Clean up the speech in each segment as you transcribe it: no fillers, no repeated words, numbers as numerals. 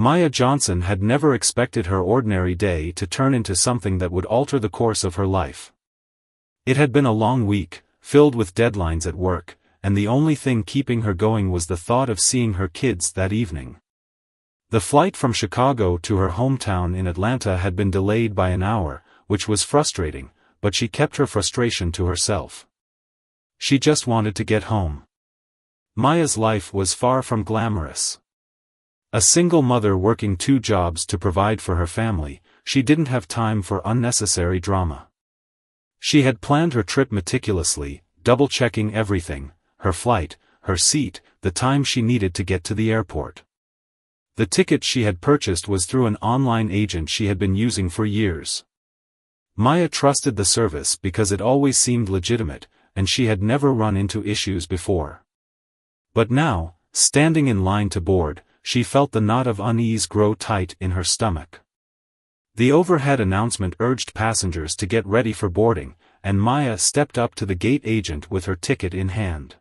Maya Johnson had never expected her ordinary day to turn into something that would alter the course of her life. It had been a long week, filled with deadlines at work, and the only thing keeping her going was the thought of seeing her kids that evening. The flight from Chicago to her hometown in Atlanta had been delayed by an hour, which was frustrating, but she kept her frustration to herself. She just wanted to get home. Maya's life was far from glamorous. A single mother working 2 jobs to provide for her family, she didn't have time for unnecessary drama. She had planned her trip meticulously, double-checking everything: her flight, her seat, the time she needed to get to the airport. The ticket she had purchased was through an online agent she had been using for years. Maya trusted the service because it always seemed legitimate, and she had never run into issues before. But now, standing in line to board, she felt the knot of unease grow tight in her stomach. The overhead announcement urged passengers to get ready for boarding, and Maya stepped up to the gate agent with her ticket in hand.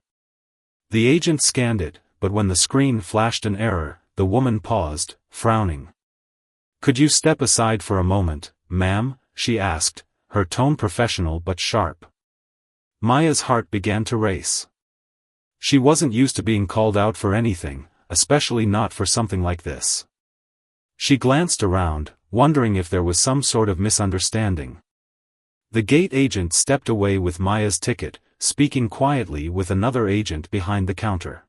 The agent scanned it, but when the screen flashed an error, the woman paused, frowning. "Could you step aside for a moment, ma'am?" she asked, her tone professional but sharp. Maya's heart began to race. She wasn't used to being called out for anything, especially not for something like this. She glanced around, wondering if there was some sort of misunderstanding. The gate agent stepped away with Maya's ticket, speaking quietly with another agent behind the counter.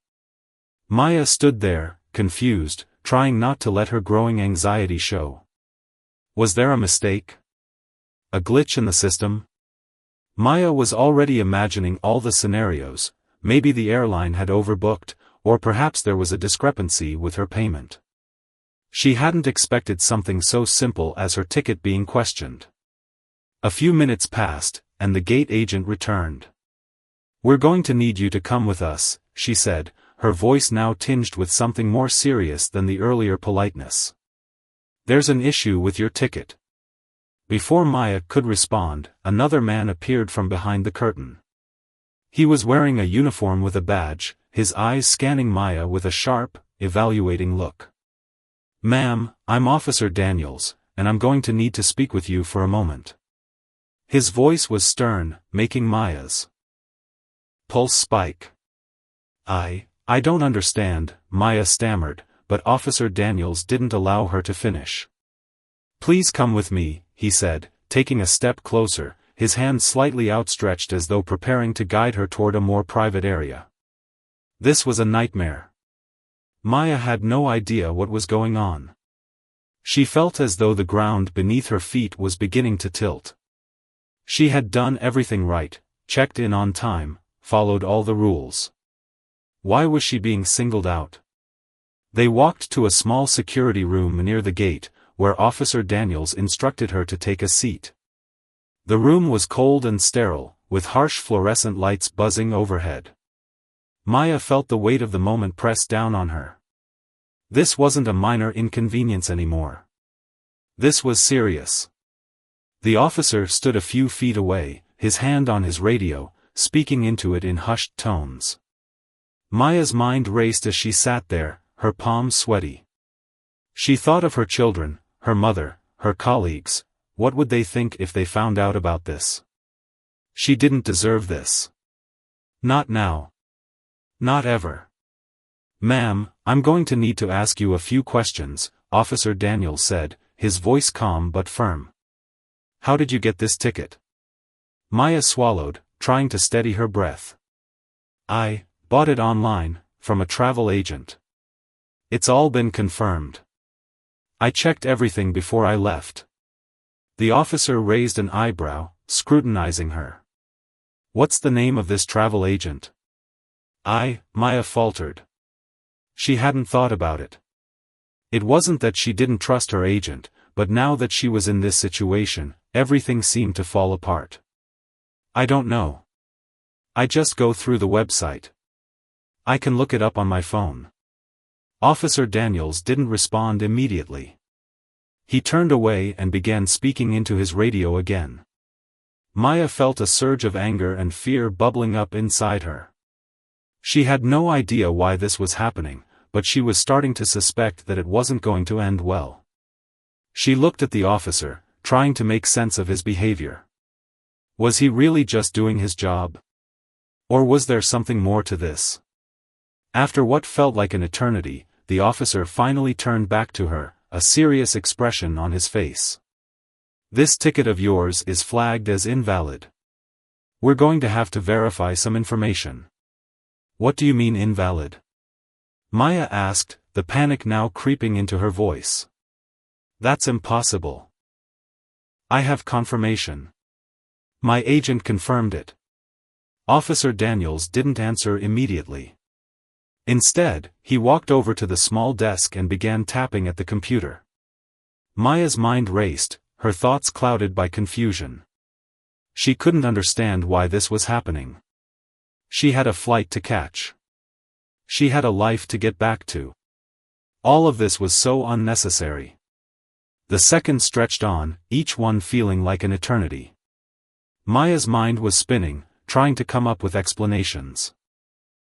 Maya stood there, confused, trying not to let her growing anxiety show. Was there a mistake? A glitch in the system? Maya was already imagining all the scenarios: maybe the airline had overbooked, or perhaps there was a discrepancy with her payment. She hadn't expected something so simple as her ticket being questioned. A few minutes passed, and the gate agent returned. "We're going to need you to come with us," she said, her voice now tinged with something more serious than the earlier politeness. "There's an issue with your ticket." Before Maya could respond, another man appeared from behind the curtain. He was wearing a uniform with a badge, his eyes scanning Maya with a sharp, evaluating look. "Ma'am, I'm Officer Daniels, and I'm going to need to speak with you for a moment." His voice was stern, making Maya's pulse spike. I don't understand," Maya stammered, but Officer Daniels didn't allow her to finish. "Please come with me," he said, taking a step closer, his hand slightly outstretched as though preparing to guide her toward a more private area. This was a nightmare. Maya had no idea what was going on. She felt as though the ground beneath her feet was beginning to tilt. She had done everything right, checked in on time, followed all the rules. Why was she being singled out? They walked to a small security room near the gate, where Officer Daniels instructed her to take a seat. The room was cold and sterile, with harsh fluorescent lights buzzing overhead. Maya felt the weight of the moment press down on her. This wasn't a minor inconvenience anymore. This was serious. The officer stood a few feet away, his hand on his radio, speaking into it in hushed tones. Maya's mind raced as she sat there, her palms sweaty. She thought of her children, her mother, her colleagues. What would they think if they found out about this? She didn't deserve this. Not now. Not ever. "Ma'am, I'm going to need to ask you a few questions," Officer Daniels said, his voice calm but firm. "How did you get this ticket?" Maya swallowed, trying to steady her breath. "I bought it online, from a travel agent. It's all been confirmed. I checked everything before I left." The officer raised an eyebrow, scrutinizing her. "What's the name of this travel agent?" Maya faltered. She hadn't thought about it. It wasn't that she didn't trust her agent, but now that she was in this situation, everything seemed to fall apart. "I don't know. I just go through the website. I can look it up on my phone." Officer Daniels didn't respond immediately. He turned away and began speaking into his radio again. Maya felt a surge of anger and fear bubbling up inside her. She had no idea why this was happening, but she was starting to suspect that it wasn't going to end well. She looked at the officer, trying to make sense of his behavior. Was he really just doing his job? Or was there something more to this? After what felt like an eternity, the officer finally turned back to her, a serious expression on his face. "This ticket of yours is flagged as invalid. We're going to have to verify some information." "What do you mean invalid?" Maya asked, the panic now creeping into her voice. "That's impossible. I have confirmation. My agent confirmed it." Officer Daniels didn't answer immediately. Instead, he walked over to the small desk and began tapping at the computer. Maya's mind raced, her thoughts clouded by confusion. She couldn't understand why this was happening. She had a flight to catch. She had a life to get back to. All of this was so unnecessary. The seconds stretched on, each one feeling like an eternity. Maya's mind was spinning, trying to come up with explanations.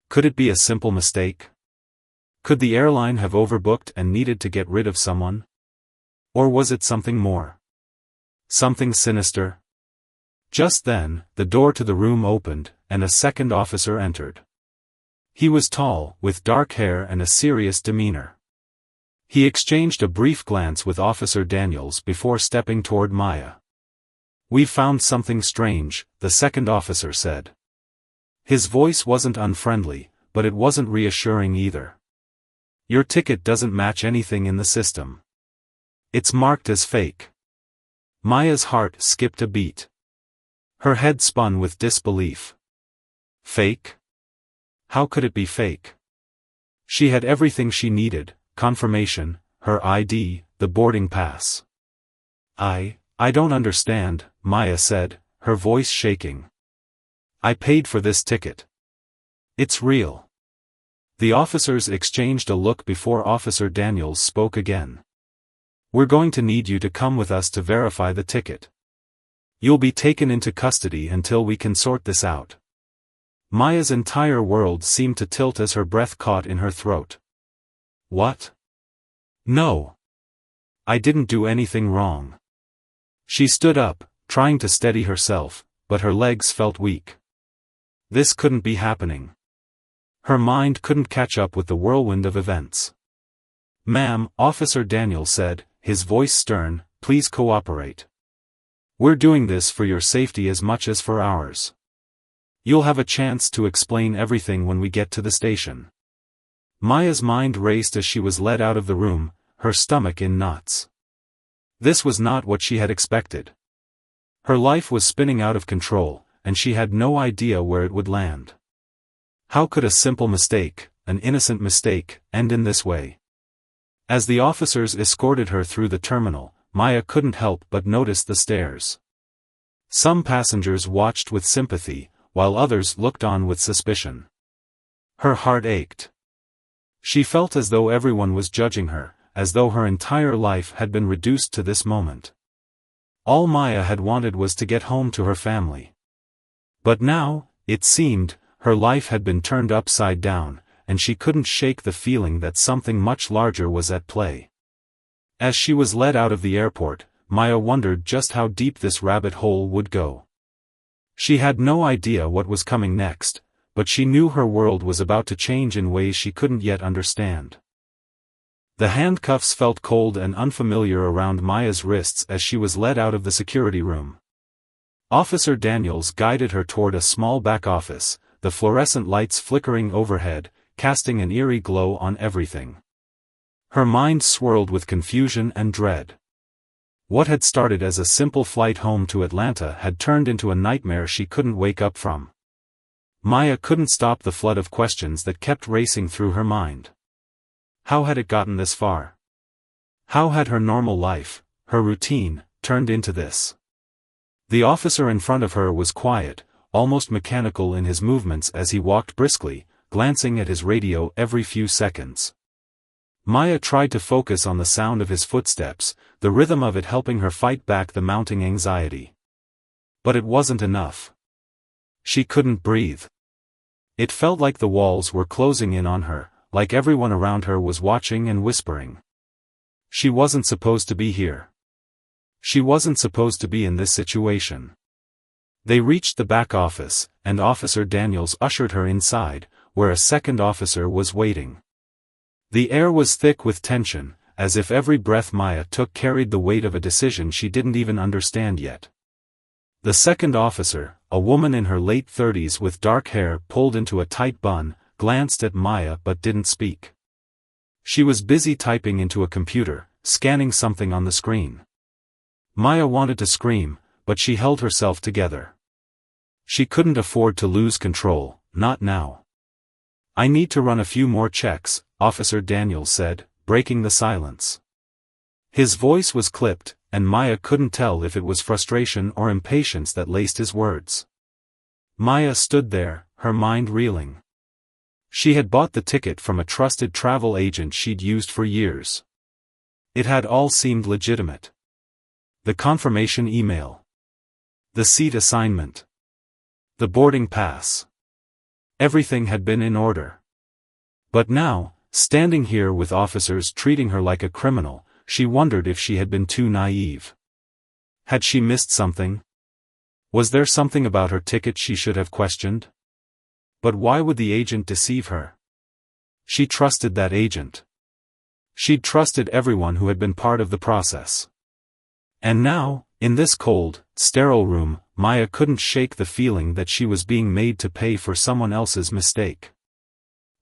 Could it be a simple mistake? Could the airline have overbooked and needed to get rid of someone? Or was it something more? Something sinister? Just then, the door to the room opened, and a second officer entered. He was tall, with dark hair and a serious demeanor. He exchanged a brief glance with Officer Daniels before stepping toward Maya. "We've found something strange," the second officer said. His voice wasn't unfriendly, but it wasn't reassuring either. "Your ticket doesn't match anything in the system. It's marked as fake." Maya's heart skipped a beat. Her head spun with disbelief. Fake? How could it be fake? She had everything she needed: confirmation, her ID, the boarding pass. I don't understand," Maya said, her voice shaking. "I paid for this ticket. It's real." The officers exchanged a look before Officer Daniels spoke again. "We're going to need you to come with us to verify the ticket. You'll be taken into custody until we can sort this out." Maya's entire world seemed to tilt as her breath caught in her throat. "What? No. I didn't do anything wrong." She stood up, trying to steady herself, but her legs felt weak. This couldn't be happening. Her mind couldn't catch up with the whirlwind of events. "Ma'am," Officer Daniel said, his voice stern, "please cooperate. We're doing this for your safety as much as for ours. You'll have a chance to explain everything when we get to the station." Maya's mind raced as she was led out of the room, her stomach in knots. This was not what she had expected. Her life was spinning out of control, and she had no idea where it would land. How could a simple mistake, an innocent mistake, end in this way? As the officers escorted her through the terminal, Maya couldn't help but notice the stares. Some passengers watched with sympathy, while others looked on with suspicion. Her heart ached. She felt as though everyone was judging her, as though her entire life had been reduced to this moment. All Maya had wanted was to get home to her family. But now, it seemed, her life had been turned upside down, and she couldn't shake the feeling that something much larger was at play. As she was led out of the airport, Maya wondered just how deep this rabbit hole would go. She had no idea what was coming next, but she knew her world was about to change in ways she couldn't yet understand. The handcuffs felt cold and unfamiliar around Maya's wrists as she was led out of the security room. Officer Daniels guided her toward a small back office, the fluorescent lights flickering overhead, casting an eerie glow on everything. Her mind swirled with confusion and dread. What had started as a simple flight home to Atlanta had turned into a nightmare she couldn't wake up from. Maya couldn't stop the flood of questions that kept racing through her mind. How had it gotten this far? How had her normal life, her routine, turned into this? The officer in front of her was quiet, almost mechanical in his movements as he walked briskly, glancing at his radio every few seconds. Maya tried to focus on the sound of his footsteps, the rhythm of it helping her fight back the mounting anxiety. But it wasn't enough. She couldn't breathe. It felt like the walls were closing in on her, like everyone around her was watching and whispering. She wasn't supposed to be here. She wasn't supposed to be in this situation. They reached the back office, and Officer Daniels ushered her inside, where a second officer was waiting. The air was thick with tension, as if every breath Maya took carried the weight of a decision she didn't even understand yet. The second officer, a woman in her late 30s with dark hair pulled into a tight bun, glanced at Maya but didn't speak. She was busy typing into a computer, scanning something on the screen. Maya wanted to scream, but she held herself together. She couldn't afford to lose control, not now. "I need to run a few more checks," Officer Daniels said, breaking the silence. His voice was clipped, and Maya couldn't tell if it was frustration or impatience that laced his words. Maya stood there, her mind reeling. She had bought the ticket from a trusted travel agent she'd used for years. It had all seemed legitimate. The confirmation email. The seat assignment. The boarding pass. Everything had been in order. But now, standing here with officers treating her like a criminal, she wondered if she had been too naive. Had she missed something? Was there something about her ticket she should have questioned? But why would the agent deceive her? She trusted that agent. She'd trusted everyone who had been part of the process. And now, in this cold, sterile room, Maya couldn't shake the feeling that she was being made to pay for someone else's mistake.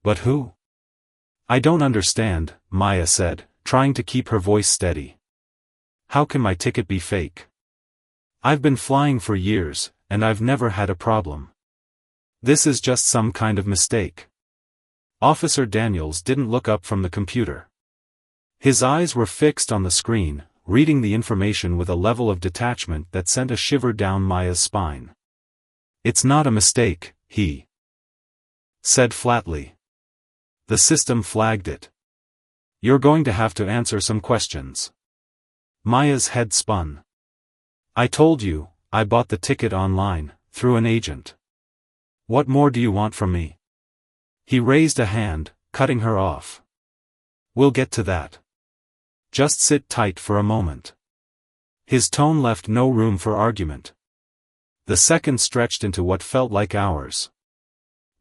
But who? "I don't understand," Maya said, trying to keep her voice steady. "How can my ticket be fake? I've been flying for years, and I've never had a problem. This is just some kind of mistake." Officer Daniels didn't look up from the computer. His eyes were fixed on the screen, reading the information with a level of detachment that sent a shiver down Maya's spine. "It's not a mistake," he said flatly. "The system flagged it. You're going to have to answer some questions." Maya's head spun. "I told you, I bought the ticket online, through an agent. What more do you want from me?" He raised a hand, cutting her off. "We'll get to that. Just sit tight for a moment." His tone left no room for argument. The seconds stretched into what felt like hours.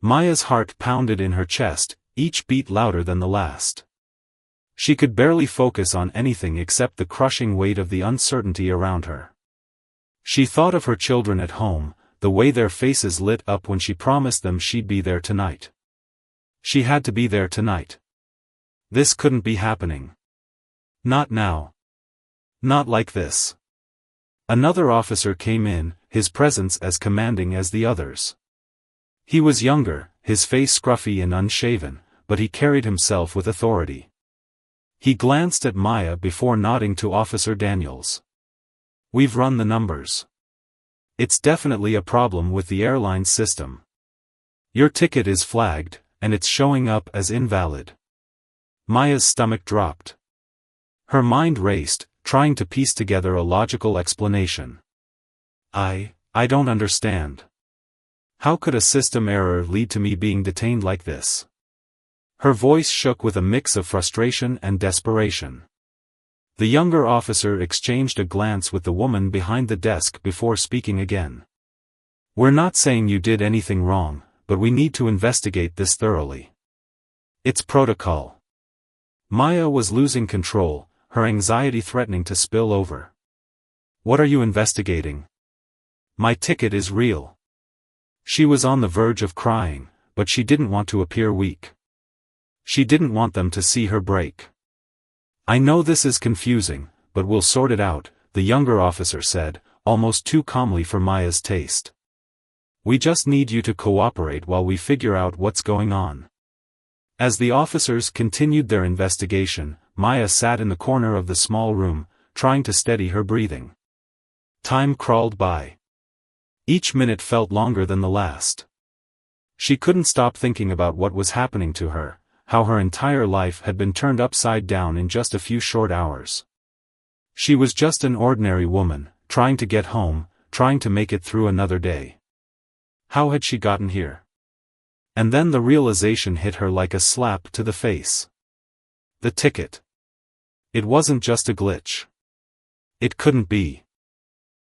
Maya's heart pounded in her chest, each beat louder than the last. She could barely focus on anything except the crushing weight of the uncertainty around her. She thought of her children at home, the way their faces lit up when she promised them she'd be there tonight. She had to be there tonight. This couldn't be happening. Not now. Not like this. Another officer came in, his presence as commanding as the others. He was younger, his face scruffy and unshaven, but he carried himself with authority. He glanced at Maya before nodding to Officer Daniels. "We've run the numbers. It's definitely a problem with the airline system. Your ticket is flagged, and it's showing up as invalid." Maya's stomach dropped. Her mind raced, trying to piece together a logical explanation. I don't understand. How could a system error lead to me being detained like this?" Her voice shook with a mix of frustration and desperation. The younger officer exchanged a glance with the woman behind the desk before speaking again. "We're not saying you did anything wrong, but we need to investigate this thoroughly. It's protocol." Maya was losing control, her anxiety threatening to spill over. "What are you investigating?" "My ticket is real." She was on the verge of crying, but she didn't want to appear weak. She didn't want them to see her break. "I know this is confusing, but we'll sort it out," the younger officer said, almost too calmly for Maya's taste. "We just need you to cooperate while we figure out what's going on." As the officers continued their investigation, Maya sat in the corner of the small room, trying to steady her breathing. Time crawled by. Each minute felt longer than the last. She couldn't stop thinking about what was happening to her, how her entire life had been turned upside down in just a few short hours. She was just an ordinary woman, trying to get home, trying to make it through another day. How had she gotten here? And then the realization hit her like a slap to the face. The ticket. It wasn't just a glitch. It couldn't be.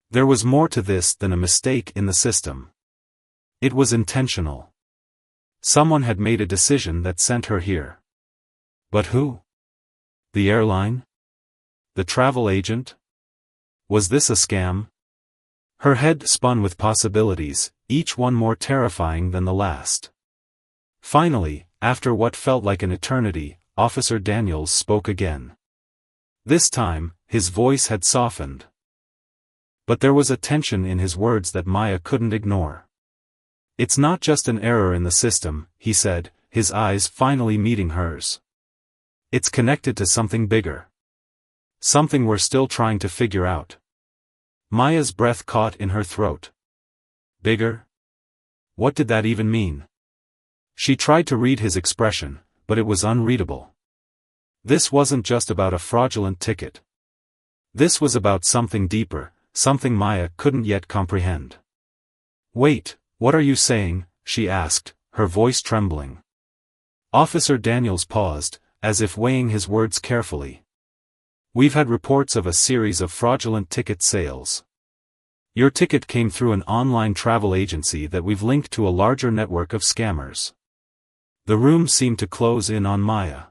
There was more to this than a mistake in the system. It was intentional. Someone had made a decision that sent her here. But who? The airline? The travel agent? Was this a scam? Her head spun with possibilities, each one more terrifying than the last. Finally, after what felt like an eternity, Officer Daniels spoke again. This time, his voice had softened. But there was a tension in his words that Maya couldn't ignore. It's not just an error in the system, he said, his eyes finally meeting hers. It's connected to something bigger. Something we're still trying to figure out. Maya's breath caught in her throat. Bigger? What did that even mean? She tried to read his expression, but it was unreadable. This wasn't just about a fraudulent ticket. This was about something deeper, something Maya couldn't yet comprehend. Wait, what are you saying? She asked, her voice trembling. Officer Daniels paused, as if weighing his words carefully. We've had reports of a series of fraudulent ticket sales. Your ticket came through an online travel agency that we've linked to a larger network of scammers. The room seemed to close in on Maya.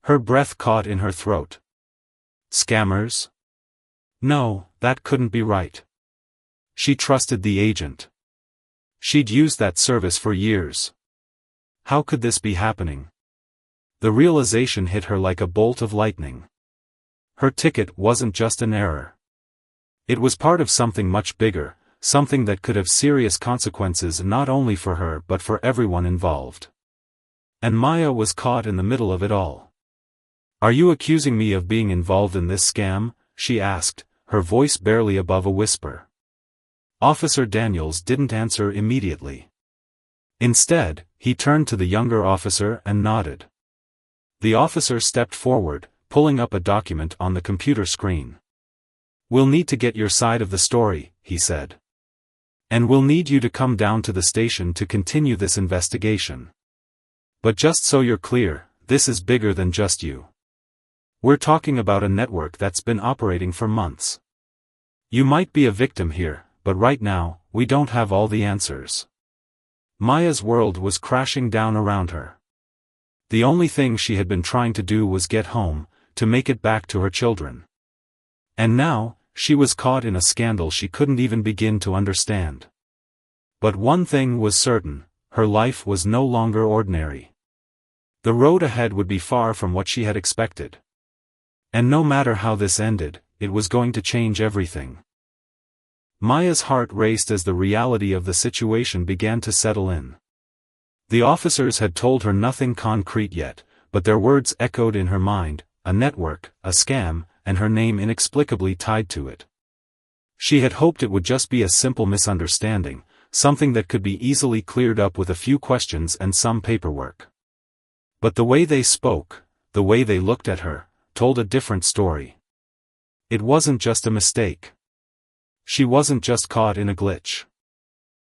Her breath caught in her throat. Scammers? No, that couldn't be right. She trusted the agent. She'd used that service for years. How could this be happening? The realization hit her like a bolt of lightning. Her ticket wasn't just an error. It was part of something much bigger, something that could have serious consequences not only for her but for everyone involved. And Maya was caught in the middle of it all. Are you accusing me of being involved in this scam? She asked, her voice barely above a whisper. Officer Daniels didn't answer immediately. Instead, he turned to the younger officer and nodded. The officer stepped forward, pulling up a document on the computer screen. We'll need to get your side of the story, he said. And we'll need you to come down to the station to continue this investigation. But just so you're clear, this is bigger than just you. We're talking about a network that's been operating for months. You might be a victim here, but right now, we don't have all the answers. Maya's world was crashing down around her. The only thing she had been trying to do was get home, to make it back to her children. And now, she was caught in a scandal she couldn't even begin to understand. But one thing was certain, her life was no longer ordinary. The road ahead would be far from what she had expected. And no matter how this ended, it was going to change everything. Maya's heart raced as the reality of the situation began to settle in. The officers had told her nothing concrete yet, but their words echoed in her mind, a network, a scam, and her name inexplicably tied to it. She had hoped it would just be a simple misunderstanding, something that could be easily cleared up with a few questions and some paperwork. But the way they spoke, the way they looked at her, told a different story. It wasn't just a mistake. She wasn't just caught in a glitch.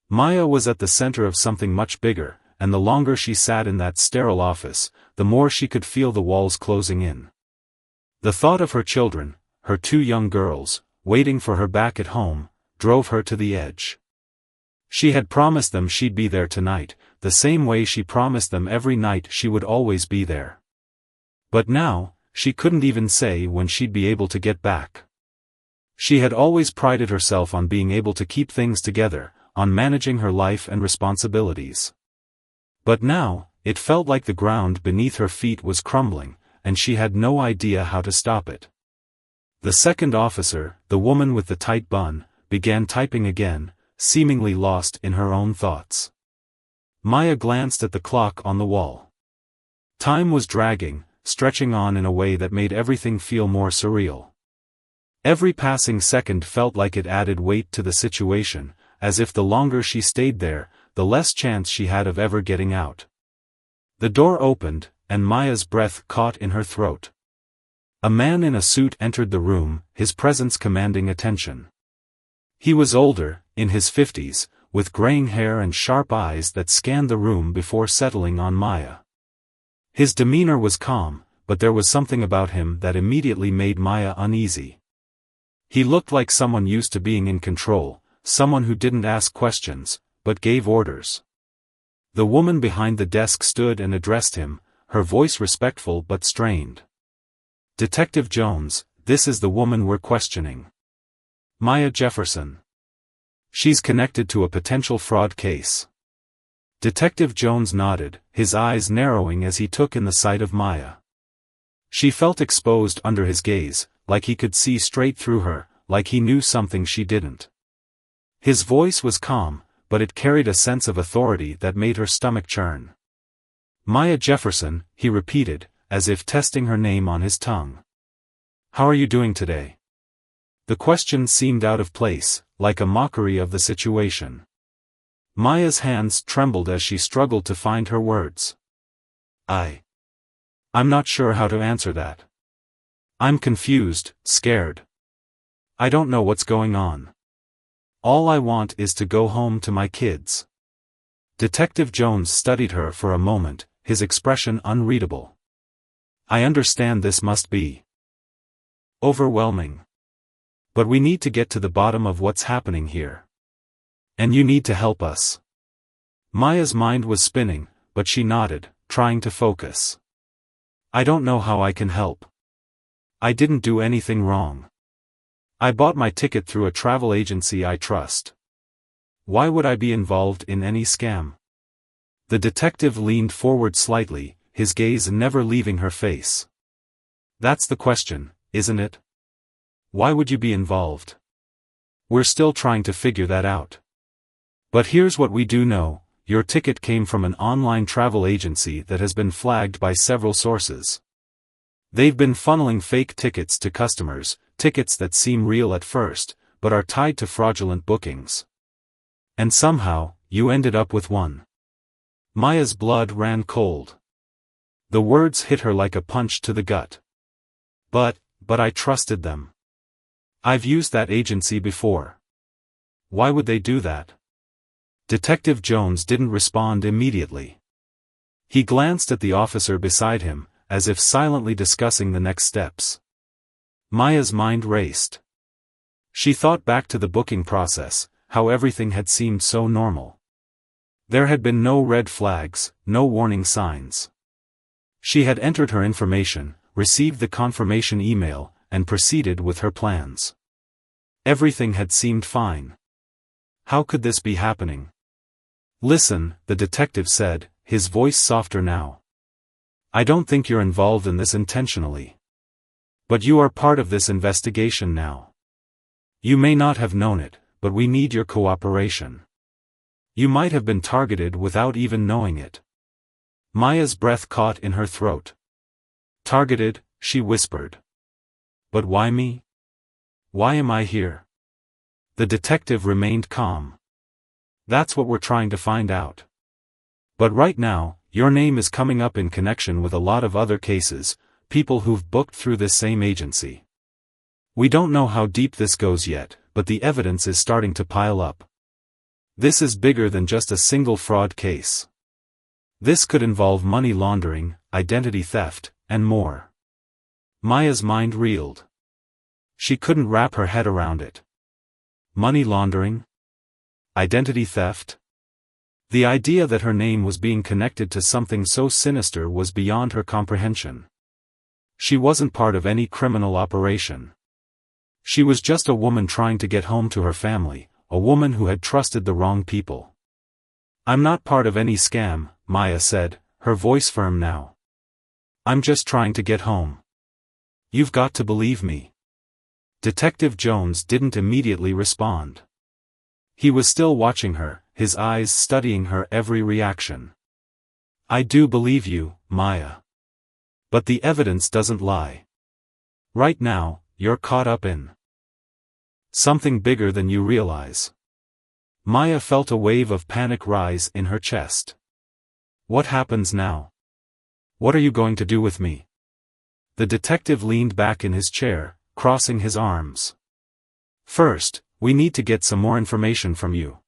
Maya was at the center of something much bigger, and the longer she sat in that sterile office, the more she could feel the walls closing in. The thought of her children, her two young girls, waiting for her back at home, drove her to the edge. She had promised them she'd be there tonight, the same way she promised them every night she would always be there. But now, she couldn't even say when she'd be able to get back. She had always prided herself on being able to keep things together, on managing her life and responsibilities. But now, it felt like the ground beneath her feet was crumbling, and she had no idea how to stop it. The second officer, the woman with the tight bun, began typing again, seemingly lost in her own thoughts. Maya glanced at the clock on the wall. Time was dragging, stretching on in a way that made everything feel more surreal. Every passing second felt like it added weight to the situation, as if the longer she stayed there, the less chance she had of ever getting out. The door opened, and Maya's breath caught in her throat. A man in a suit entered the room, his presence commanding attention. He was older, in his 50s, with graying hair and sharp eyes that scanned the room before settling on Maya. His demeanor was calm, but there was something about him that immediately made Maya uneasy. He looked like someone used to being in control, someone who didn't ask questions, but gave orders. The woman behind the desk stood and addressed him, her voice respectful but strained. "Detective Jones, this is the woman we're questioning. Maya Jefferson. She's connected to a potential fraud case." Detective Jones nodded, his eyes narrowing as he took in the sight of Maya. She felt exposed under his gaze, like he could see straight through her, like he knew something she didn't. His voice was calm, but it carried a sense of authority that made her stomach churn. "Maya Jefferson," he repeated, as if testing her name on his tongue. "How are you doing today?" The question seemed out of place, like a mockery of the situation. Maya's hands trembled as she struggled to find her words. I'm not sure how to answer that. I'm confused, scared. I don't know what's going on. All I want is to go home to my kids." Detective Jones studied her for a moment, his expression unreadable. "I understand this must be overwhelming. But we need to get to the bottom of what's happening here. And you need to help us." Maya's mind was spinning, but she nodded, trying to focus. "I don't know how I can help. I didn't do anything wrong. I bought my ticket through a travel agency I trust. Why would I be involved in any scam?" The detective leaned forward slightly, his gaze never leaving her face. "That's the question, isn't it? Why would you be involved? We're still trying to figure that out. But here's what we do know: your ticket came from an online travel agency that has been flagged by several sources. They've been funneling fake tickets to customers, tickets that seem real at first, but are tied to fraudulent bookings. And somehow, you ended up with one." Maya's blood ran cold. The words hit her like a punch to the gut. But I trusted them. I've used that agency before. Why would they do that?" Detective Jones didn't respond immediately. He glanced at the officer beside him, as if silently discussing the next steps. Maya's mind raced. She thought back to the booking process, how everything had seemed so normal. There had been no red flags, no warning signs. She had entered her information, received the confirmation email, and proceeded with her plans. Everything had seemed fine. How could this be happening? "Listen," the detective said, his voice softer now. "I don't think you're involved in this intentionally. But you are part of this investigation now. You may not have known it, but we need your cooperation. You might have been targeted without even knowing it." Maya's breath caught in her throat. "Targeted," she whispered. "But why me? Why am I here?" The detective remained calm. "That's what we're trying to find out. But right now, your name is coming up in connection with a lot of other cases, people who've booked through this same agency. We don't know how deep this goes yet, but the evidence is starting to pile up. This is bigger than just a single fraud case. This could involve money laundering, identity theft, and more." Maya's mind reeled. She couldn't wrap her head around it. Money laundering? Identity theft? The idea that her name was being connected to something so sinister was beyond her comprehension. She wasn't part of any criminal operation. She was just a woman trying to get home to her family, a woman who had trusted the wrong people. "I'm not part of any scam," Maya said, her voice firm now. "I'm just trying to get home. You've got to believe me." Detective Jones didn't immediately respond. He was still watching her, his eyes studying her every reaction. "I do believe you, Maya. But the evidence doesn't lie. Right now, you're caught up in something bigger than you realize." Maya felt a wave of panic rise in her chest. "What happens now? What are you going to do with me?" The detective leaned back in his chair, crossing his arms. "First, we need to get some more information from you.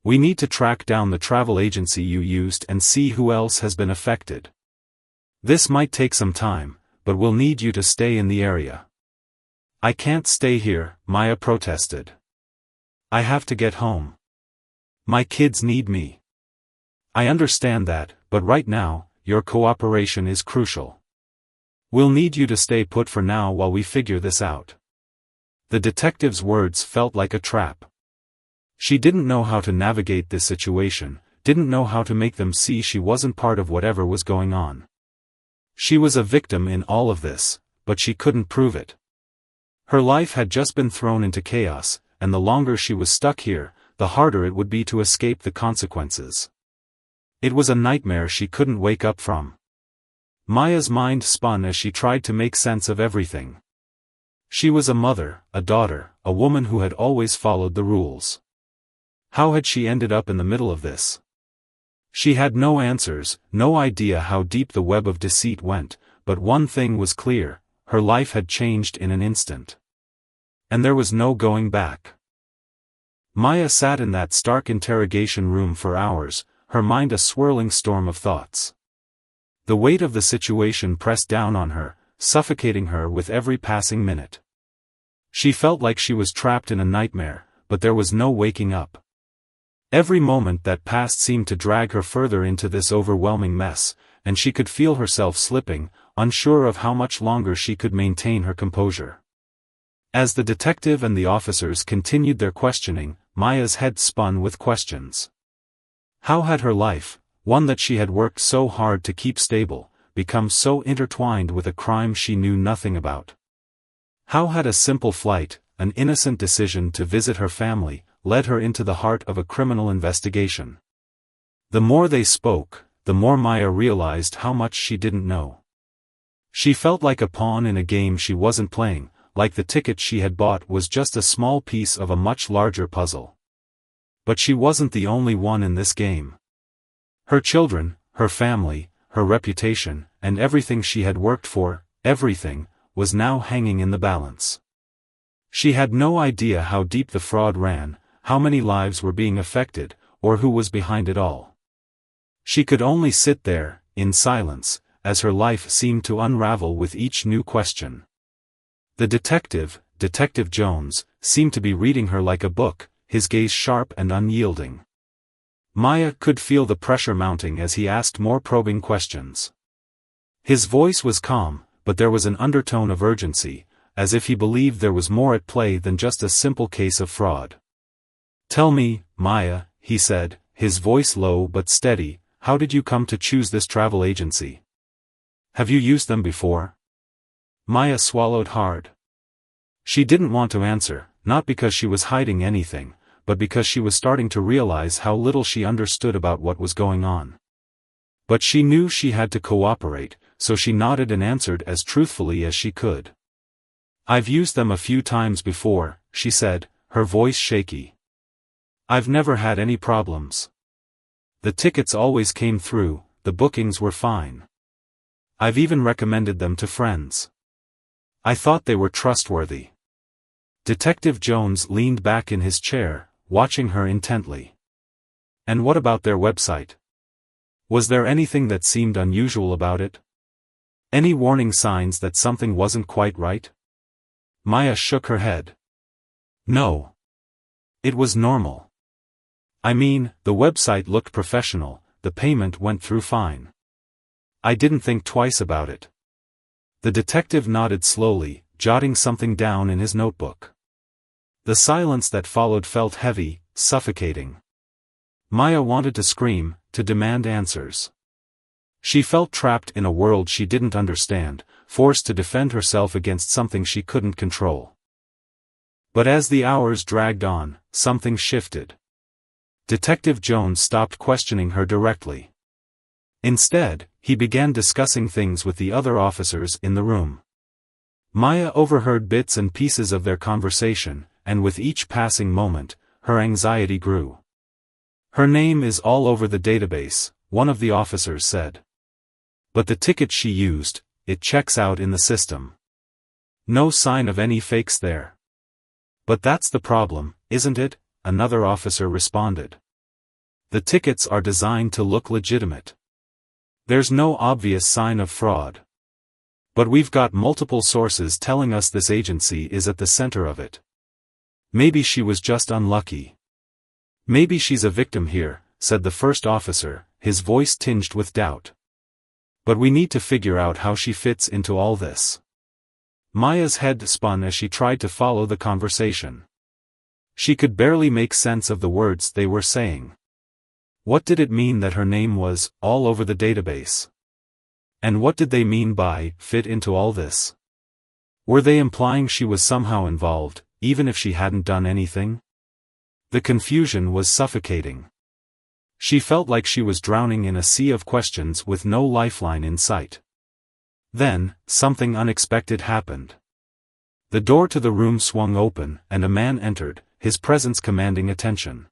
We need to track down the travel agency you used and see who else has been affected. This might take some time, but we'll need you to stay in the area." "I can't stay here," Maya protested. "I have to get home. My kids need me." "I understand that, but right now, your cooperation is crucial. We'll need you to stay put for now while we figure this out." The detective's words felt like a trap. She didn't know how to navigate this situation, didn't know how to make them see she wasn't part of whatever was going on. She was a victim in all of this, but she couldn't prove it. Her life had just been thrown into chaos, and the longer she was stuck here, the harder it would be to escape the consequences. It was a nightmare she couldn't wake up from. Maya's mind spun as she tried to make sense of everything. She was a mother, a daughter, a woman who had always followed the rules. How had she ended up in the middle of this? She had no answers, no idea how deep the web of deceit went, but one thing was clear: her life had changed in an instant. And there was no going back. Maya sat in that stark interrogation room for hours, her mind a swirling storm of thoughts. The weight of the situation pressed down on her, suffocating her with every passing minute. She felt like she was trapped in a nightmare, but there was no waking up. Every moment that passed seemed to drag her further into this overwhelming mess, and she could feel herself slipping, unsure of how much longer she could maintain her composure. As the detective and the officers continued their questioning, Maya's head spun with questions. How had her life, one that she had worked so hard to keep stable, become so intertwined with a crime she knew nothing about? How had a simple flight, an innocent decision to visit her family, led her into the heart of a criminal investigation? The more they spoke, the more Maya realized how much she didn't know. She felt like a pawn in a game she wasn't playing, like the ticket she had bought was just a small piece of a much larger puzzle. But she wasn't the only one in this game. Her children, her family, her reputation, and everything she had worked for, everything, was now hanging in the balance. She had no idea how deep the fraud ran, how many lives were being affected, or who was behind it all. She could only sit there, in silence, as her life seemed to unravel with each new question. The detective, Detective Jones, seemed to be reading her like a book, his gaze sharp and unyielding. Maya could feel the pressure mounting as he asked more probing questions. His voice was calm, but there was an undertone of urgency, as if he believed there was more at play than just a simple case of fraud. "Tell me, Maya," he said, his voice low but steady, "how did you come to choose this travel agency? Have you used them before?" Maya swallowed hard. She didn't want to answer, not because she was hiding anything, but because she was starting to realize how little she understood about what was going on. But she knew she had to cooperate, so she nodded and answered as truthfully as she could. "I've used them a few times before," she said, her voice shaky. "I've never had any problems. The tickets always came through, the bookings were fine. I've even recommended them to friends. I thought they were trustworthy." Detective Jones leaned back in his chair, watching her intently. "And what about their website? Was there anything that seemed unusual about it? Any warning signs that something wasn't quite right?" Maya shook her head. "No. It was normal. I mean, the website looked professional, the payment went through fine. I didn't think twice about it." The detective nodded slowly, jotting something down in his notebook. The silence that followed felt heavy, suffocating. Maya wanted to scream, to demand answers. She felt trapped in a world she didn't understand, forced to defend herself against something she couldn't control. But as the hours dragged on, something shifted. Detective Jones stopped questioning her directly. Instead, he began discussing things with the other officers in the room. Maya overheard bits and pieces of their conversation, and with each passing moment, her anxiety grew. "Her name is all over the database," one of the officers said. "But the ticket she used, it checks out in the system. No sign of any fakes there." "But that's the problem, isn't it?" another officer responded. The tickets are designed to look legitimate. There's no obvious sign of fraud. But we've got multiple sources telling us this agency is at the center of it. Maybe she was just unlucky. Maybe she's a victim here, said the first officer, his voice tinged with doubt. But we need to figure out how she fits into all this. Maya's head spun as she tried to follow the conversation. She could barely make sense of the words they were saying. What did it mean that her name was all over the database? And what did they mean by fit into all this? Were they implying she was somehow involved, even if she hadn't done anything? The confusion was suffocating. She felt like she was drowning in a sea of questions with no lifeline in sight. Then, something unexpected happened. The door to the room swung open, and a man entered, his presence commanding attention.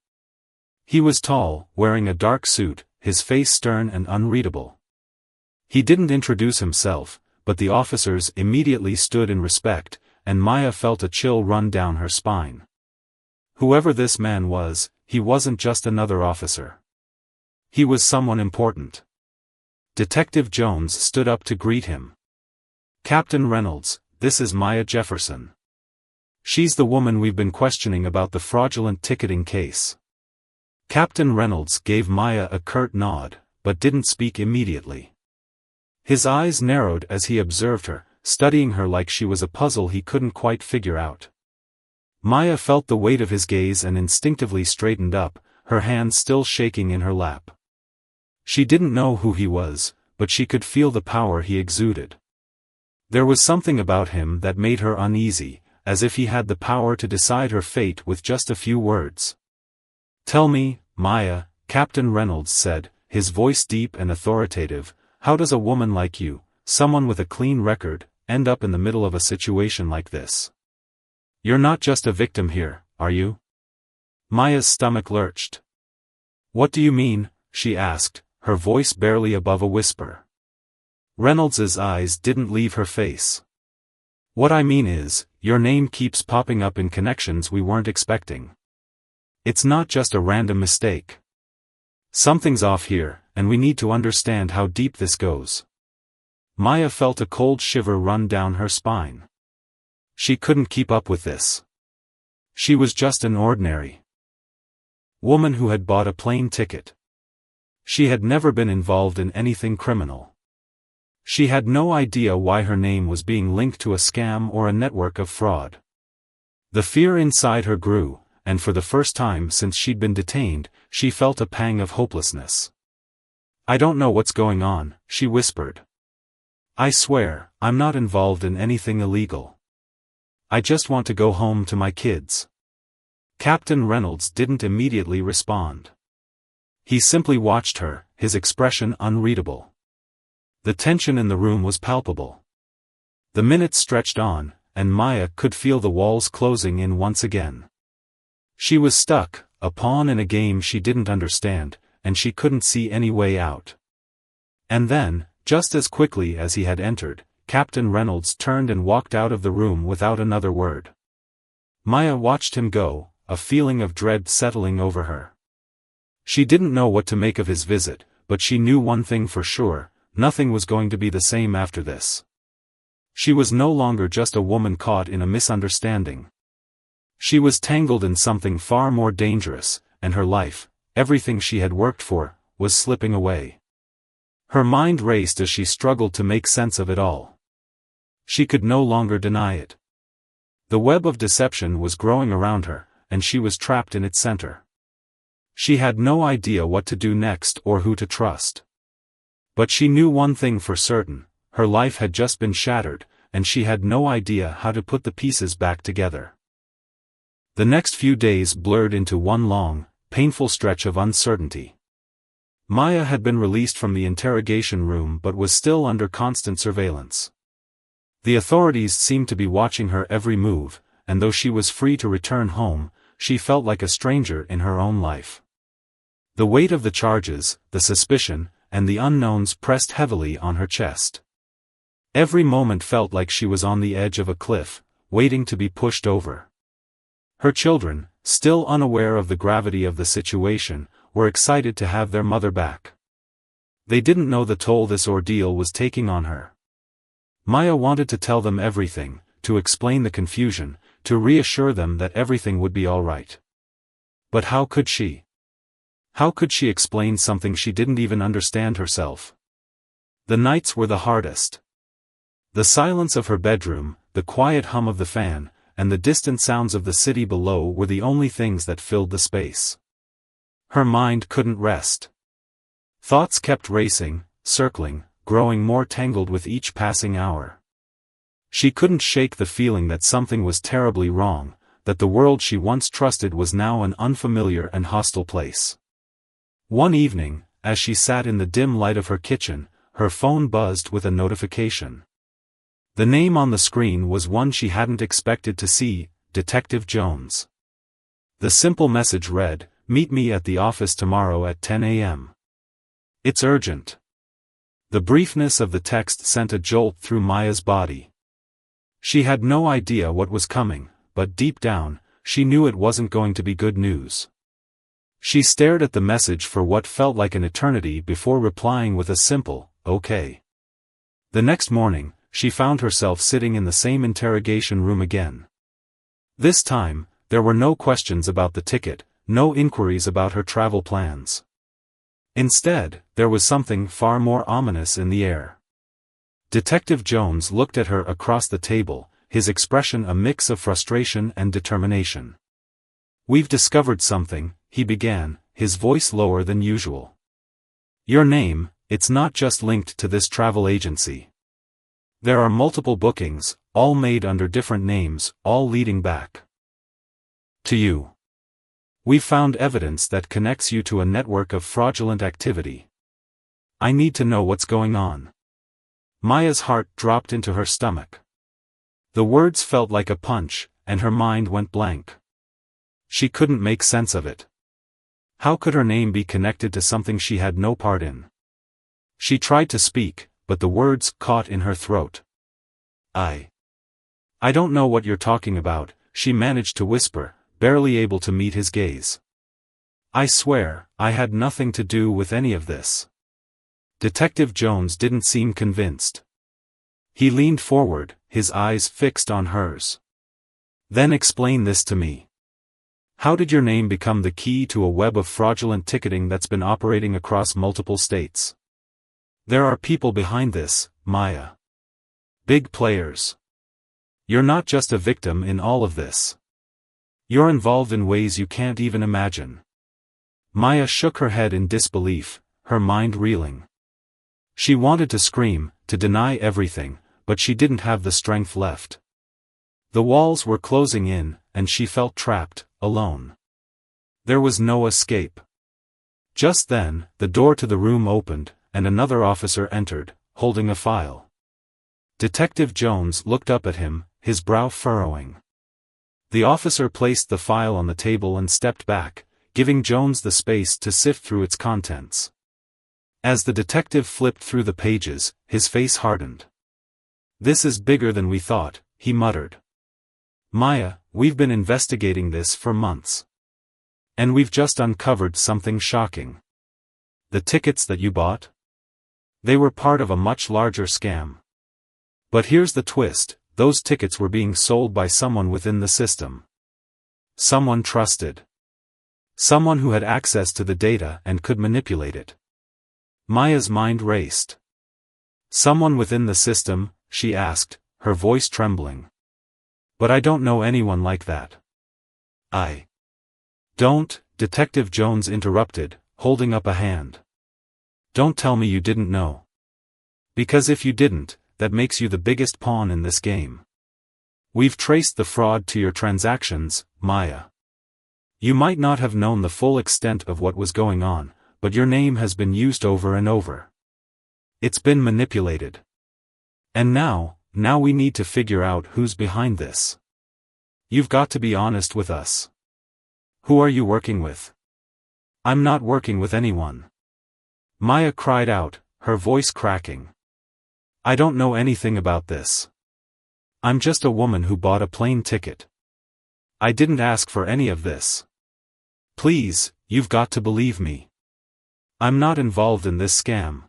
He was tall, wearing a dark suit, his face stern and unreadable. He didn't introduce himself, but the officers immediately stood in respect, and Maya felt a chill run down her spine. Whoever this man was, he wasn't just another officer. He was someone important. Detective Jones stood up to greet him. Captain Reynolds, this is Maya Jefferson. She's the woman we've been questioning about the fraudulent ticketing case. Captain Reynolds gave Maya a curt nod, but didn't speak immediately. His eyes narrowed as he observed her, studying her like she was a puzzle he couldn't quite figure out. Maya felt the weight of his gaze and instinctively straightened up, her hands still shaking in her lap. She didn't know who he was, but she could feel the power he exuded. There was something about him that made her uneasy, as if he had the power to decide her fate with just a few words. "Tell me, Maya," Captain Reynolds said, his voice deep and authoritative, "how does a woman like you, someone with a clean record, end up in the middle of a situation like this? You're not just a victim here, are you?" Maya's stomach lurched. "What do you mean?" she asked, her voice barely above a whisper. Reynolds's eyes didn't leave her face. "What I mean is, your name keeps popping up in connections we weren't expecting. It's not just a random mistake. Something's off here, and we need to understand how deep this goes." Maya felt a cold shiver run down her spine. She couldn't keep up with this. She was just an ordinary woman who had bought a plane ticket. She had never been involved in anything criminal. She had no idea why her name was being linked to a scam or a network of fraud. The fear inside her grew, and for the first time since she'd been detained, she felt a pang of hopelessness. "I don't know what's going on," she whispered. "I swear, I'm not involved in anything illegal. I just want to go home to my kids." Captain Reynolds didn't immediately respond. He simply watched her, his expression unreadable. The tension in the room was palpable. The minutes stretched on, and Maya could feel the walls closing in once again. She was stuck, a pawn in a game she didn't understand, and she couldn't see any way out. And then, just as quickly as he had entered, Captain Reynolds turned and walked out of the room without another word. Maya watched him go, a feeling of dread settling over her. She didn't know what to make of his visit, but she knew one thing for sure: nothing was going to be the same after this. She was no longer just a woman caught in a misunderstanding. She was tangled in something far more dangerous, and her life, everything she had worked for, was slipping away. Her mind raced as she struggled to make sense of it all. She could no longer deny it. The web of deception was growing around her, and she was trapped in its center. She had no idea what to do next or who to trust. But she knew one thing for certain: her life had just been shattered, and she had no idea how to put the pieces back together. The next few days blurred into one long, painful stretch of uncertainty. Maya had been released from the interrogation room but was still under constant surveillance. The authorities seemed to be watching her every move, and though she was free to return home, she felt like a stranger in her own life. The weight of the charges, the suspicion, and the unknowns pressed heavily on her chest. Every moment felt like she was on the edge of a cliff, waiting to be pushed over. Her children, still unaware of the gravity of the situation, were excited to have their mother back. They didn't know the toll this ordeal was taking on her. Maya wanted to tell them everything, to explain the confusion, to reassure them that everything would be all right. But how could she? How could she explain something she didn't even understand herself? The nights were the hardest. The silence of her bedroom, the quiet hum of the fan, and the distant sounds of the city below were the only things that filled the space. Her mind couldn't rest. Thoughts kept racing, circling, growing more tangled with each passing hour. She couldn't shake the feeling that something was terribly wrong, that the world she once trusted was now an unfamiliar and hostile place. One evening, as she sat in the dim light of her kitchen, her phone buzzed with a notification. The name on the screen was one she hadn't expected to see, Detective Jones. The simple message read, "Meet me at the office tomorrow at 10 a.m. It's urgent." The briefness of the text sent a jolt through Maya's body. She had no idea what was coming, but deep down, she knew it wasn't going to be good news. She stared at the message for what felt like an eternity before replying with a simple, "Okay." The next morning, she found herself sitting in the same interrogation room again. This time, there were no questions about the ticket, no inquiries about her travel plans. Instead, there was something far more ominous in the air. Detective Jones looked at her across the table, his expression a mix of frustration and determination. "We've discovered something," he began, his voice lower than usual. "Your name, it's not just linked to this travel agency. There are multiple bookings, all made under different names, all leading back to you. We've found evidence that connects you to a network of fraudulent activity. I need to know what's going on." Maya's heart dropped into her stomach. The words felt like a punch, and her mind went blank. She couldn't make sense of it. How could her name be connected to something she had no part in? She tried to speak, but the words caught in her throat. I don't know what you're talking about," she managed to whisper, barely able to meet his gaze. "I swear, I had nothing to do with any of this." Detective Jones didn't seem convinced. He leaned forward, his eyes fixed on hers. "Then explain this to me. How did your name become the key to a web of fraudulent ticketing that's been operating across multiple states? There are people behind this, Maya. Big players. You're not just a victim in all of this. You're involved in ways you can't even imagine." Maya shook her head in disbelief, her mind reeling. She wanted to scream, to deny everything, but she didn't have the strength left. The walls were closing in, and she felt trapped, alone. There was no escape. Just then, the door to the room opened, and another officer entered, holding a file. Detective Jones looked up at him, his brow furrowing. The officer placed the file on the table and stepped back, giving Jones the space to sift through its contents. As the detective flipped through the pages, his face hardened. "This is bigger than we thought," he muttered. "Maya, we've been investigating this for months. And we've just uncovered something shocking. The tickets that you bought? They were part of a much larger scam. But here's the twist, those tickets were being sold by someone within the system. Someone trusted. Someone who had access to the data and could manipulate it." Maya's mind raced. "Someone within the system?" she asked, her voice trembling. "But I don't know anyone like that." "I don't," Detective Jones interrupted, holding up a hand. "Don't tell me you didn't know. Because if you didn't, that makes you the biggest pawn in this game. We've traced the fraud to your transactions, Maya. You might not have known the full extent of what was going on, but your name has been used over and over. It's been manipulated. And now we need to figure out who's behind this. You've got to be honest with us. Who are you working with?" "I'm not working with anyone," Maya cried out, her voice cracking. "I don't know anything about this. I'm just a woman who bought a plane ticket. I didn't ask for any of this. Please, you've got to believe me. I'm not involved in this scam."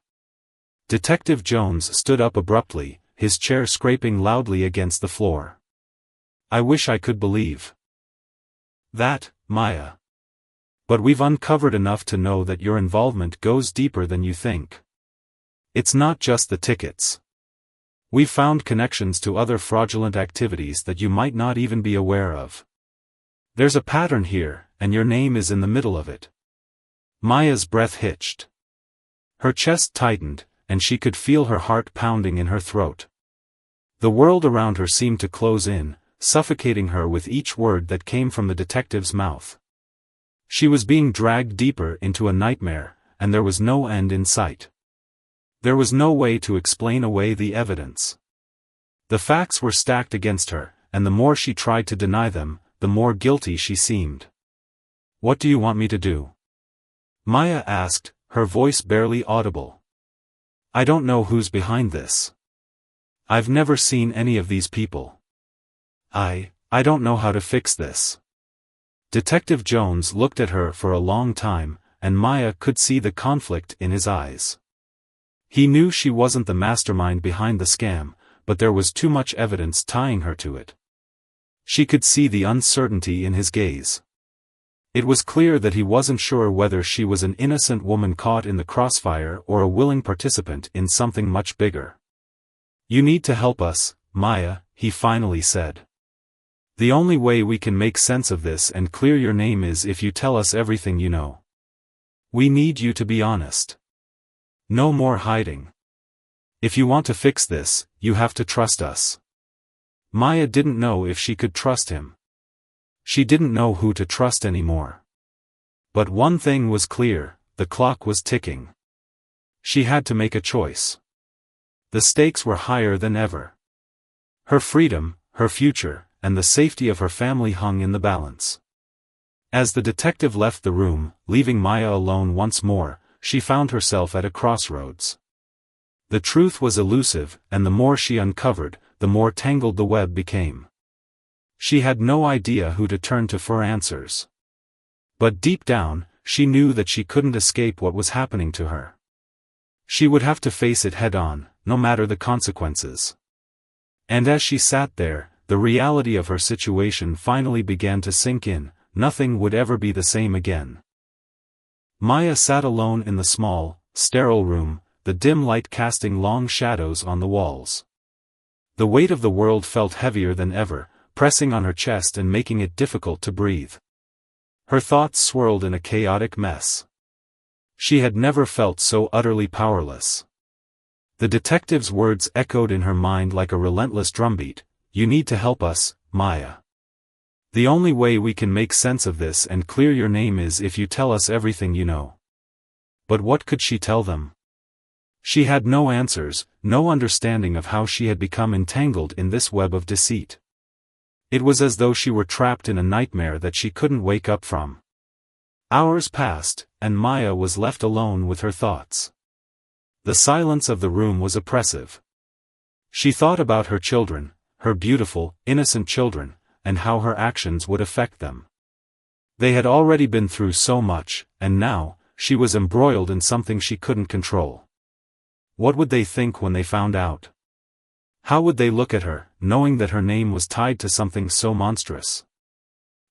Detective Jones stood up abruptly, his chair scraping loudly against the floor. "I wish I could believe that, Maya. But we've uncovered enough to know that your involvement goes deeper than you think. It's not just the tickets. We've found connections to other fraudulent activities that you might not even be aware of. There's a pattern here, and your name is in the middle of it." Maya's breath hitched. Her chest tightened, and she could feel her heart pounding in her throat. The world around her seemed to close in, suffocating her with each word that came from the detective's mouth. She was being dragged deeper into a nightmare, and there was no end in sight. There was no way to explain away the evidence. The facts were stacked against her, and the more she tried to deny them, the more guilty she seemed. "What do you want me to do?" Maya asked, her voice barely audible. "I don't know who's behind this. I've never seen any of these people. I don't know how to fix this." Detective Jones looked at her for a long time, and Maya could see the conflict in his eyes. He knew she wasn't the mastermind behind the scam, but there was too much evidence tying her to it. She could see the uncertainty in his gaze. It was clear that he wasn't sure whether she was an innocent woman caught in the crossfire or a willing participant in something much bigger. "You need to help us, Maya," he finally said. "The only way we can make sense of this and clear your name is if you tell us everything you know. We need you to be honest. No more hiding. If you want to fix this, you have to trust us." Maya didn't know if she could trust him. She didn't know who to trust anymore. But one thing was clear, the clock was ticking. She had to make a choice. The stakes were higher than ever. Her freedom, her future, and the safety of her family hung in the balance. As the detective left the room, leaving Maya alone once more, she found herself at a crossroads. The truth was elusive, and the more she uncovered, the more tangled the web became. She had no idea who to turn to for answers. But deep down, she knew that she couldn't escape what was happening to her. She would have to face it head-on, no matter the consequences. And as she sat there, the reality of her situation finally began to sink in. Nothing would ever be the same again. Maya sat alone in the small, sterile room, the dim light casting long shadows on the walls. The weight of the world felt heavier than ever, pressing on her chest and making it difficult to breathe. Her thoughts swirled in a chaotic mess. She had never felt so utterly powerless. The detective's words echoed in her mind like a relentless drumbeat. "You need to help us, Maya. The only way we can make sense of this and clear your name is if you tell us everything you know." But what could she tell them? She had no answers, no understanding of how she had become entangled in this web of deceit. It was as though she were trapped in a nightmare that she couldn't wake up from. Hours passed, and Maya was left alone with her thoughts. The silence of the room was oppressive. She thought about her children, her beautiful, innocent children, and how her actions would affect them. They had already been through so much, and now, she was embroiled in something she couldn't control. What would they think when they found out? How would they look at her, knowing that her name was tied to something so monstrous?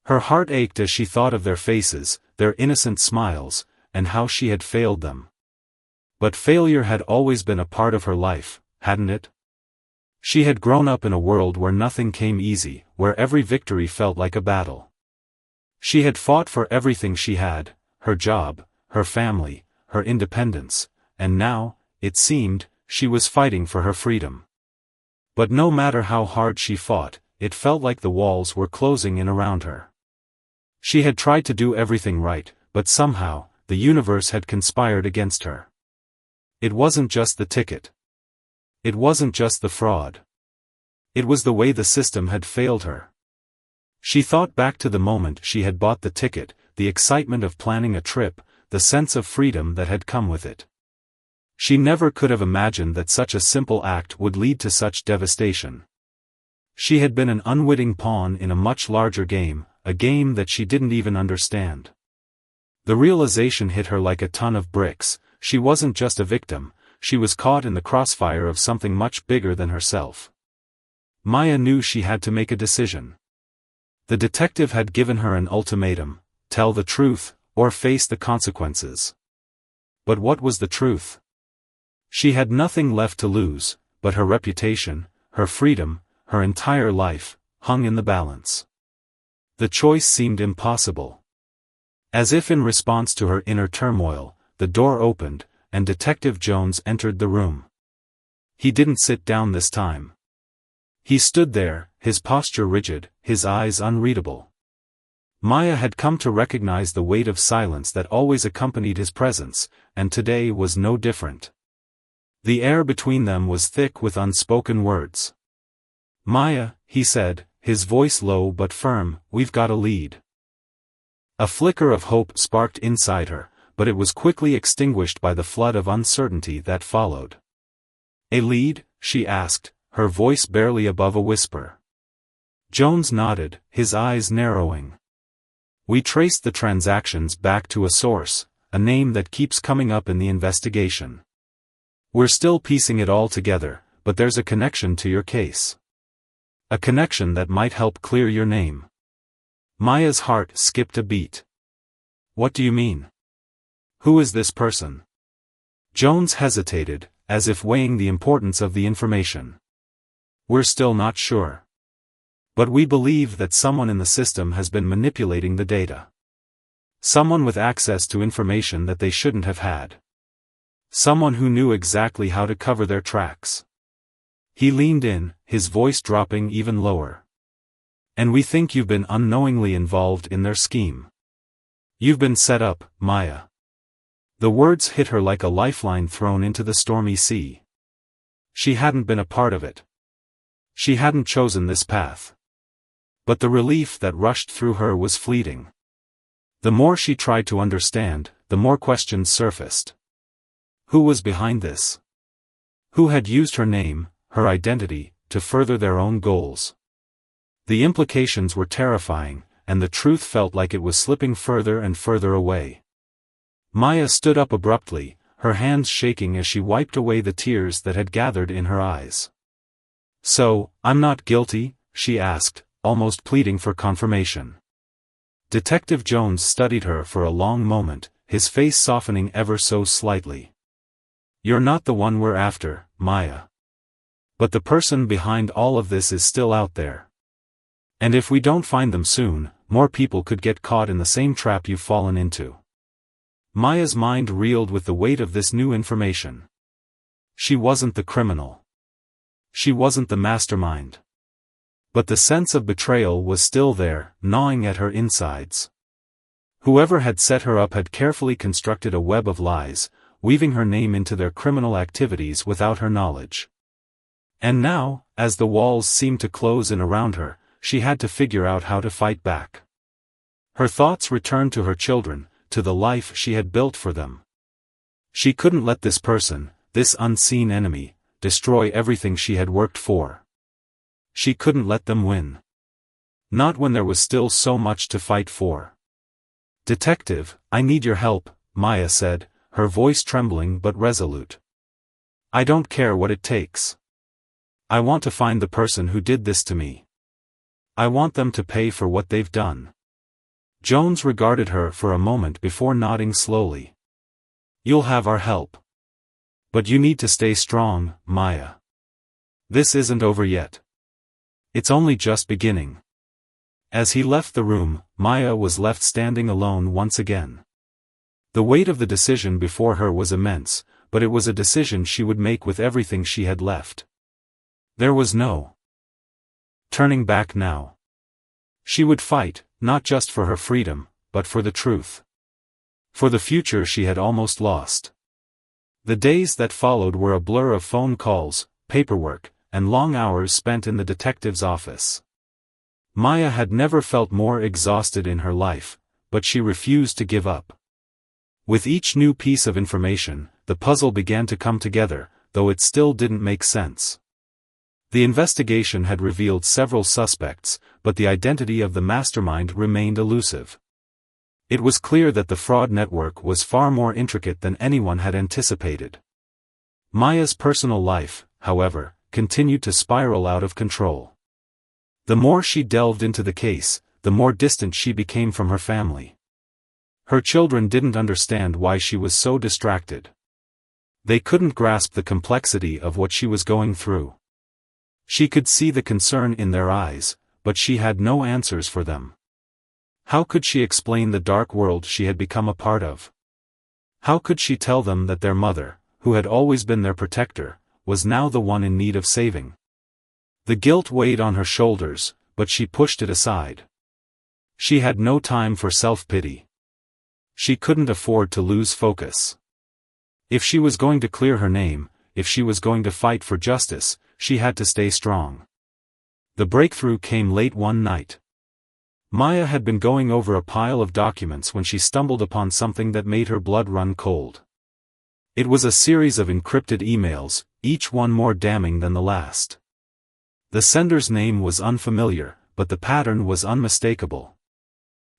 Her heart ached as she thought of their faces, their innocent smiles, and how she had failed them. But failure had always been a part of her life, hadn't it? She had grown up in a world where nothing came easy, where every victory felt like a battle. She had fought for everything she had, her job, her family, her independence, and now, it seemed, she was fighting for her freedom. But no matter how hard she fought, it felt like the walls were closing in around her. She had tried to do everything right, but somehow, the universe had conspired against her. It wasn't just the ticket. It wasn't just the fraud. It was the way the system had failed her. She thought back to the moment she had bought the ticket, the excitement of planning a trip, the sense of freedom that had come with it. She never could have imagined that such a simple act would lead to such devastation. She had been an unwitting pawn in a much larger game, a game that she didn't even understand. The realization hit her like a ton of bricks. She wasn't just a victim, she was caught in the crossfire of something much bigger than herself. Maya knew she had to make a decision. The detective had given her an ultimatum: tell the truth, or face the consequences. But what was the truth? She had nothing left to lose, but her reputation, her freedom, her entire life, hung in the balance. The choice seemed impossible. As if in response to her inner turmoil, the door opened, and Detective Jones entered the room. He didn't sit down this time. He stood there, his posture rigid, his eyes unreadable. Maya had come to recognize the weight of silence that always accompanied his presence, and today was no different. The air between them was thick with unspoken words. "Maya," he said, his voice low but firm, "we've got a lead." A flicker of hope sparked inside her, but it was quickly extinguished by the flood of uncertainty that followed. "A lead?" she asked, her voice barely above a whisper. Jones nodded, his eyes narrowing. "We traced the transactions back to a source, a name that keeps coming up in the investigation. We're still piecing it all together, but there's a connection to your case. A connection that might help clear your name." Maya's heart skipped a beat. "What do you mean? Who is this person?" Jones hesitated, as if weighing the importance of the information. "We're still not sure. But we believe that someone in the system has been manipulating the data. Someone with access to information that they shouldn't have had. Someone who knew exactly how to cover their tracks." He leaned in, his voice dropping even lower. "And we think you've been unknowingly involved in their scheme. You've been set up, Maya." The words hit her like a lifeline thrown into the stormy sea. She hadn't been a part of it. She hadn't chosen this path. But the relief that rushed through her was fleeting. The more she tried to understand, the more questions surfaced. Who was behind this? Who had used her name, her identity, to further their own goals? The implications were terrifying, and the truth felt like it was slipping further and further away. Maya stood up abruptly, her hands shaking as she wiped away the tears that had gathered in her eyes. "So, I'm not guilty?" she asked, almost pleading for confirmation. Detective Jones studied her for a long moment, his face softening ever so slightly. "You're not the one we're after, Maya. But the person behind all of this is still out there. And if we don't find them soon, more people could get caught in the same trap you've fallen into." Maya's mind reeled with the weight of this new information. She wasn't the criminal. She wasn't the mastermind. But the sense of betrayal was still there, gnawing at her insides. Whoever had set her up had carefully constructed a web of lies, weaving her name into their criminal activities without her knowledge. And now, as the walls seemed to close in around her, she had to figure out how to fight back. Her thoughts returned to her children, to the life she had built for them. She couldn't let this person, this unseen enemy, destroy everything she had worked for. She couldn't let them win. Not when there was still so much to fight for. "Detective, I need your help," Maya said, her voice trembling but resolute. "I don't care what it takes. I want to find the person who did this to me. I want them to pay for what they've done." Jones regarded her for a moment before nodding slowly. "You'll have our help. But you need to stay strong, Maya. This isn't over yet. It's only just beginning." As he left the room, Maya was left standing alone once again. The weight of the decision before her was immense, but it was a decision she would make with everything she had left. There was no turning back now. She would fight, not just for her freedom, but for the truth. For the future she had almost lost. The days that followed were a blur of phone calls, paperwork, and long hours spent in the detective's office. Maya had never felt more exhausted in her life, but she refused to give up. With each new piece of information, the puzzle began to come together, though it still didn't make sense. The investigation had revealed several suspects, but the identity of the mastermind remained elusive. It was clear that the fraud network was far more intricate than anyone had anticipated. Maya's personal life, however, continued to spiral out of control. The more she delved into the case, the more distant she became from her family. Her children didn't understand why she was so distracted. They couldn't grasp the complexity of what she was going through. She could see the concern in their eyes, but she had no answers for them. How could she explain the dark world she had become a part of? How could she tell them that their mother, who had always been their protector, was now the one in need of saving? The guilt weighed on her shoulders, but she pushed it aside. She had no time for self-pity. She couldn't afford to lose focus. If she was going to clear her name, if she was going to fight for justice, she had to stay strong. The breakthrough came late one night. Maya had been going over a pile of documents when she stumbled upon something that made her blood run cold. It was a series of encrypted emails, each one more damning than the last. The sender's name was unfamiliar, but the pattern was unmistakable.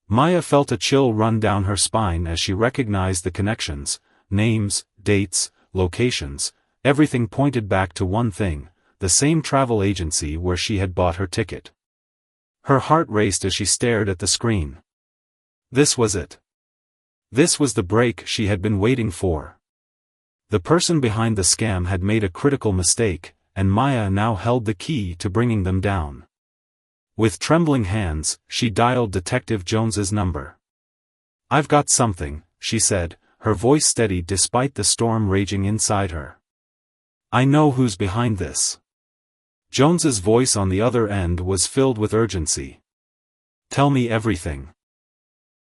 Maya felt a chill run down her spine as she recognized the connections, names, dates, locations. Everything pointed back to one thing, the same travel agency where she had bought her ticket. Her heart raced as she stared at the screen. This was it. This was the break she had been waiting for. The person behind the scam had made a critical mistake, and Maya now held the key to bringing them down. With trembling hands, she dialed Detective Jones's number. "I've got something," she said, her voice steady despite the storm raging inside her. "I know who's behind this." Jones's voice on the other end was filled with urgency. "Tell me everything."